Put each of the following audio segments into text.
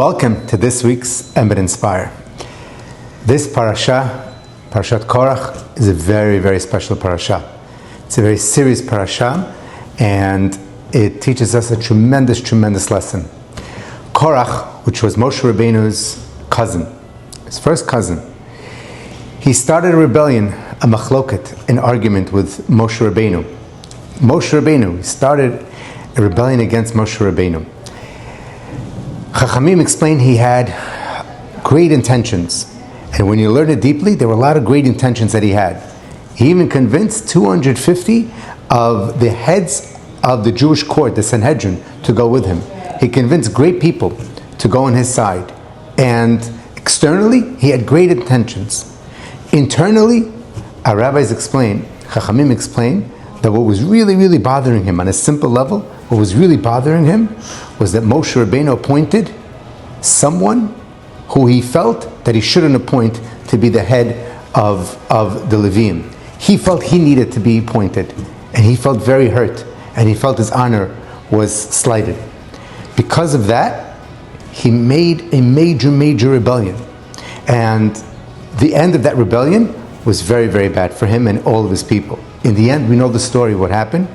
Welcome to this week's Emet Inspire. This Parashat Korach, is a very, very special Parashat. It's a very serious Parashat, and it teaches us a tremendous, tremendous lesson. Korach, which was Moshe Rabbeinu's cousin, his first cousin, he started a rebellion, a machloket, an argument with Moshe Rabbeinu. Moshe Rabbeinu started a rebellion against Moshe Rabbeinu. Chachamim explained he had great intentions, and when you learn it deeply, there were a lot of great intentions that he had. He even convinced 250 of the heads of the Jewish court, the Sanhedrin, to go with him. He convinced great people to go on his side, and externally, he had great intentions. Internally, our rabbis explain, Chachamim explain, that what was really, really bothering him on a simple level, what was really bothering him was that Moshe Rabbeinu appointed someone who he felt that he shouldn't appoint to be the head of the Levim. He felt he needed to be appointed, and he felt very hurt, and he felt his honor was slighted. Because of that, he made a major, major rebellion. And the end of that rebellion was very, very bad for him and all of his people. In the end, we know the story, what happened.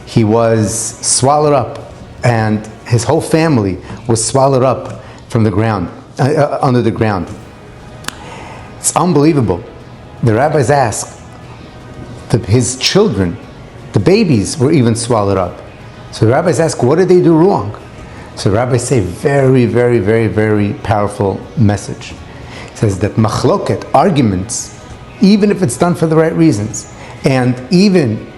He was swallowed up, and his whole family was swallowed up from the ground, under the ground. It's unbelievable. The rabbis ask, his children, the babies, were even swallowed up. So the rabbis ask, what did they do wrong? So the rabbis say, very, very, very, very powerful message. It says that machloket, arguments, even if it's done for the right reasons, and even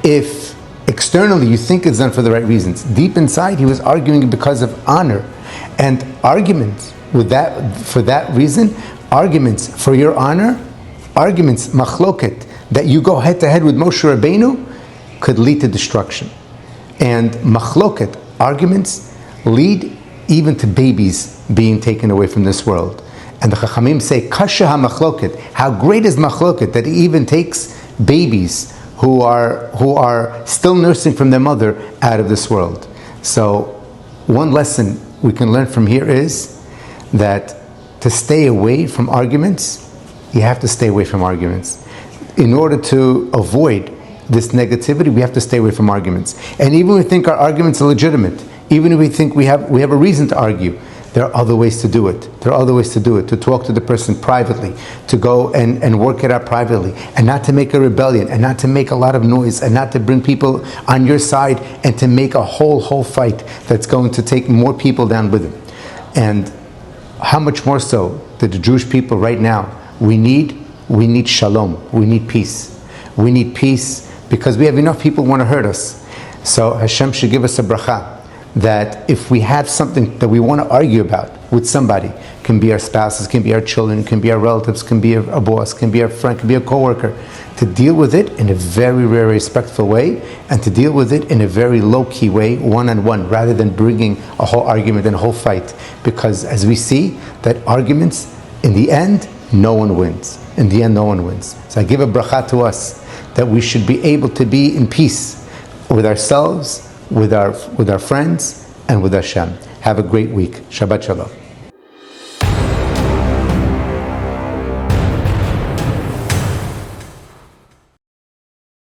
if externally you think it's done for the right reasons, deep inside he was arguing because of honor. And arguments with that, for that reason, arguments for your honor, arguments, machloket, that you go head to head with Moshe Rabbeinu, could lead to destruction. And machloket, arguments, lead even to babies being taken away from this world. And the Chachamim say, Kasha ha-machloket, how great is machloket, that it even takes babies who are still nursing from their mother out of this world. So one lesson we can learn from here is that to stay away from arguments, you have to stay away from arguments. In order to avoid this negativity, we have to stay away from arguments. And even if we think our arguments are legitimate, even if we think we have a reason to argue, there are other ways to do it. There are other ways to do it, to talk to the person privately, to go and work it out privately, and not to make a rebellion, and not to make a lot of noise, and not to bring people on your side, and to make a whole fight that's going to take more people down with it. And how much more so that the Jewish people right now, we need shalom, we need peace. We need peace because we have enough people who want to hurt us. So Hashem should give us a bracha, that if we have something that we want to argue about with somebody, can be our spouses, can be our children, can be our relatives, can be a boss, can be our friend, can be a coworker, to deal with it in a very, very respectful way, and to deal with it in a very low-key way, one-on-one, rather than bringing a whole argument and a whole fight. Because as we see, that arguments, in the end, no one wins. In the end, no one wins. So I give a bracha to us, that we should be able to be in peace with ourselves, with our friends, and with Hashem. Have a great week. Shabbat Shalom.